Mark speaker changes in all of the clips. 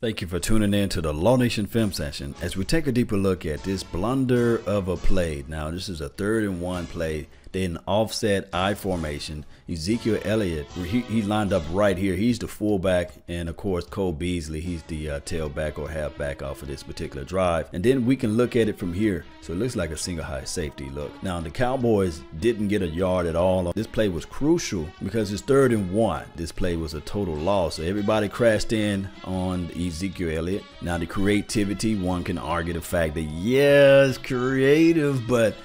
Speaker 1: Thank you for tuning in to the Law Nation Film Session as we take a deeper look at this blunder of a play. Now, this is a 3rd and 1 play. They're in offset I formation. Ezekiel Elliott, he lined up right here. He's the fullback, and of course Cole Beasley, he's the tailback or halfback off of this particular drive. And then we can look at it from here. So it looks like a single high safety look. Now the Cowboys didn't get a yard at all. This play was crucial because it's 3rd and 1. This play was a total loss. So everybody crashed in on Ezekiel Elliott. Now the creativity, one can argue the fact that yeah, it's creative, but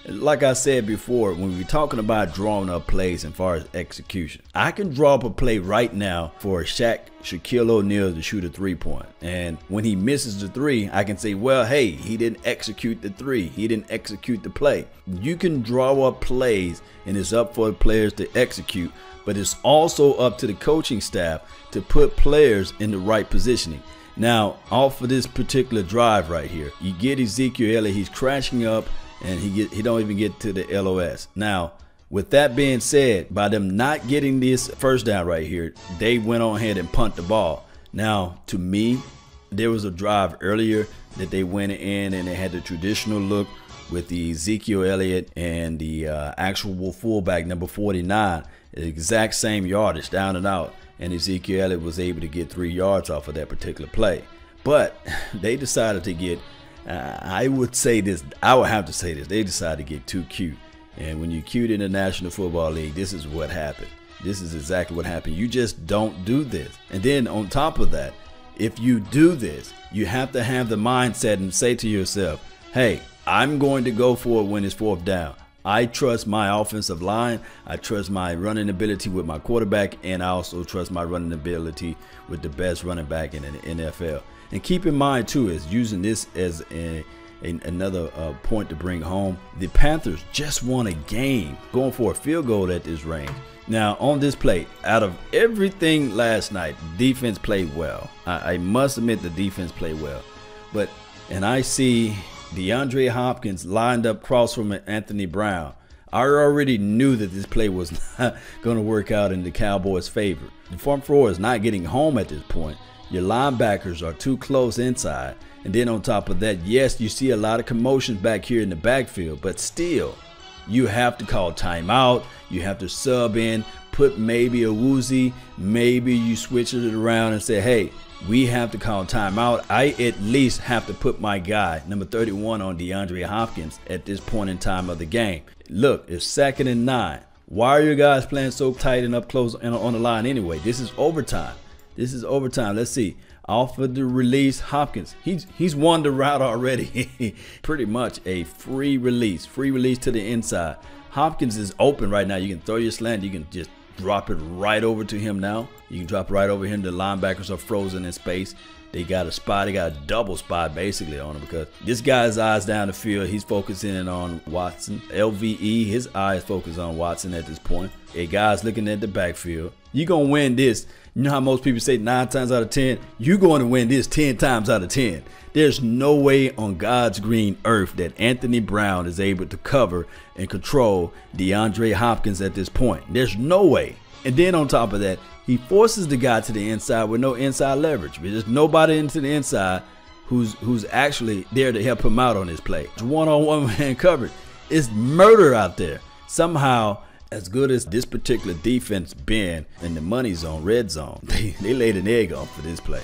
Speaker 1: like I said before, when we're talking about drawing up plays as far as execution, I can draw up a play right now for Shaquille O'Neal to shoot a 3-point. And when he misses the 3, I can say, well, hey, he didn't execute the 3. He didn't execute the play. You can draw up plays, and it's up for the players to execute, but it's also up to the coaching staff to put players in the right positioning. Now, off of this particular drive right here, you get Ezekiel Elliott, he's crashing up, and he don't even get to the LOS. Now, with that being said, by them not getting this first down right here, they went on ahead and punt the ball. Now, to me, there was a drive earlier that they went in and they had the traditional look with the Ezekiel Elliott and the actual fullback number 49, the exact same yardage down and out, and Ezekiel Elliott was able to get 3 yards off of that particular play. But they decided to get I would say this, I would have to say this, they decided to get too cute. And when you're cute in the National Football League, this is what happened. This is exactly what happened. You just don't do this. And then on top of that, if you do this, you have to have the mindset and say to yourself, hey, I'm going to go for it when it's 4th down. I trust my offensive line, I trust my running ability with my quarterback, and I also trust my running ability with the best running back in the NFL. And keep in mind too, is using this as another point to bring home, the Panthers just won a game going for a field goal at this range. Now on this play, out of everything last night, defense played well. I must admit the defense played well. And I see DeAndre Hopkins lined up across from Anthony Brown. I already knew that this play was not going to work out in the Cowboys' favor. The front four is not getting home at this point. Your linebackers are too close inside. And then on top of that, yes, you see a lot of commotions back here in the backfield, but still, you have to call timeout. You have to sub in, put maybe a woozy, maybe you switch it around and say, hey, we have to call timeout. I at least have to put my guy, number 31, on DeAndre Hopkins at this point in time of the game. Look, it's 2nd and 9. Why are you guys playing so tight and up close and on the line anyway? This is overtime. This is overtime. Let's see. Off of the release, Hopkins. He's won the route already. Pretty much a free release to the inside. Hopkins is open right now. You can throw your slant. You can just drop it right over to him now. You can drop right over him. The linebackers are frozen in space. They got a spot. They got a double spot basically on him because this guy's eyes down the field. He's focusing in on Watson. LVE, his eyes focus on Watson at this point. A guy's looking at the backfield. You're going to win this. You know how most people say 9 times out of 10? You're going to win this 10 times out of 10. There's no way on God's green earth that Anthony Brown is able to cover and control DeAndre Hopkins at this point. There's no way. And then on top of that, he forces the guy to the inside with no inside leverage. There's nobody into the inside who's actually there to help him out on this play. It's one-on-one man coverage. It's murder out there. Somehow, as good as this particular defense been in the money zone, red zone, they laid an egg off for this play.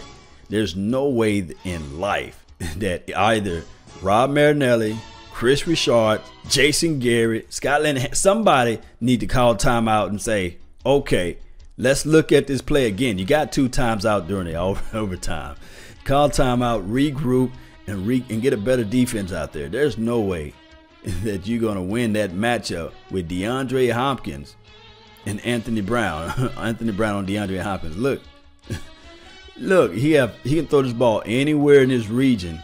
Speaker 1: There's no way in life that either Rob Marinelli, Chris Richard, Jason Garrett, Scott Lennon, somebody need to call timeout and say, okay, let's look at this play again. You got 2 times out during the overtime. Call timeout, regroup, and get a better defense out there. There's no way that you're going to win that matchup with DeAndre Hopkins and Anthony Brown. Anthony Brown on DeAndre Hopkins. Look, he can throw this ball anywhere in this region.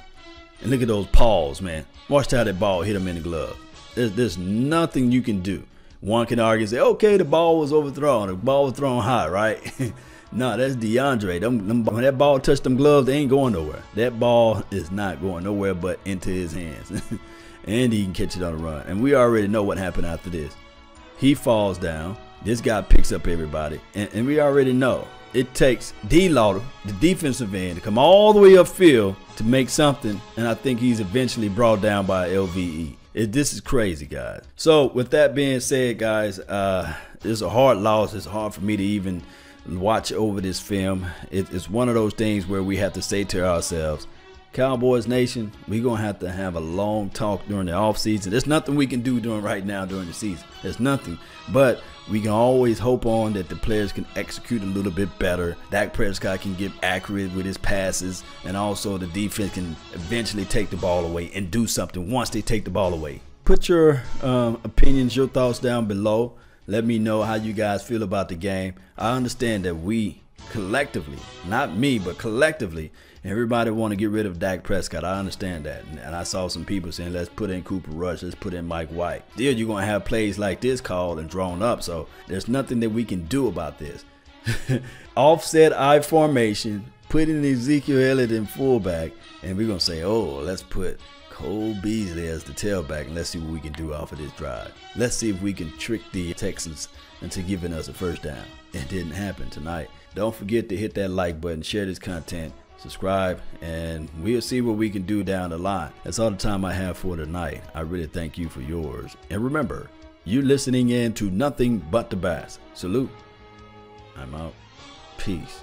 Speaker 1: And look at those paws, man. Watch how that ball hit him in the glove. There's nothing you can do. One can argue and say, okay, the ball was overthrown. The ball was thrown high, right? No, that's DeAndre. When that ball touched them gloves, they ain't going nowhere. That ball is not going nowhere but into his hands. And he can catch it on the run. And we already know what happened after this. He falls down. This guy picks up everybody. And we already know it takes D-Law, the defensive end, to come all the way upfield to make something, and I think he's eventually brought down by LVE. This is crazy, guys. So with that being said, guys, it's a hard loss. It's hard for me to even watch over this film. It's one of those things where we have to say to ourselves, Cowboys Nation, we're going to have a long talk during the offseason. There's nothing we can do right now during the season. There's nothing. But we can always hope on that the players can execute a little bit better. Dak Prescott can get accurate with his passes. And also the defense can eventually take the ball away and do something once they take the ball away. Put your opinions, your thoughts down below. Let me know how you guys feel about the game. I understand that we collectively, not me, but collectively, everybody want to get rid of Dak Prescott. I understand that. And I saw some people saying, let's put in Cooper Rush, let's put in Mike White. Still, you're going to have plays like this called and drawn up, so there's nothing that we can do about this. Offset I formation, put in Ezekiel Elliott in fullback, and we're going to say, oh, let's put Cole Beasley as the tailback, and let's see what we can do off of this drive. Let's see if we can trick the Texans into giving us a first down. It didn't happen tonight. Don't forget to hit that like button, share this content, subscribe, and we'll see what we can do down the line. That's all the time I have for tonight. I really thank you for yours. And remember, you're listening in to nothing but the best. Salute. I'm out. Peace.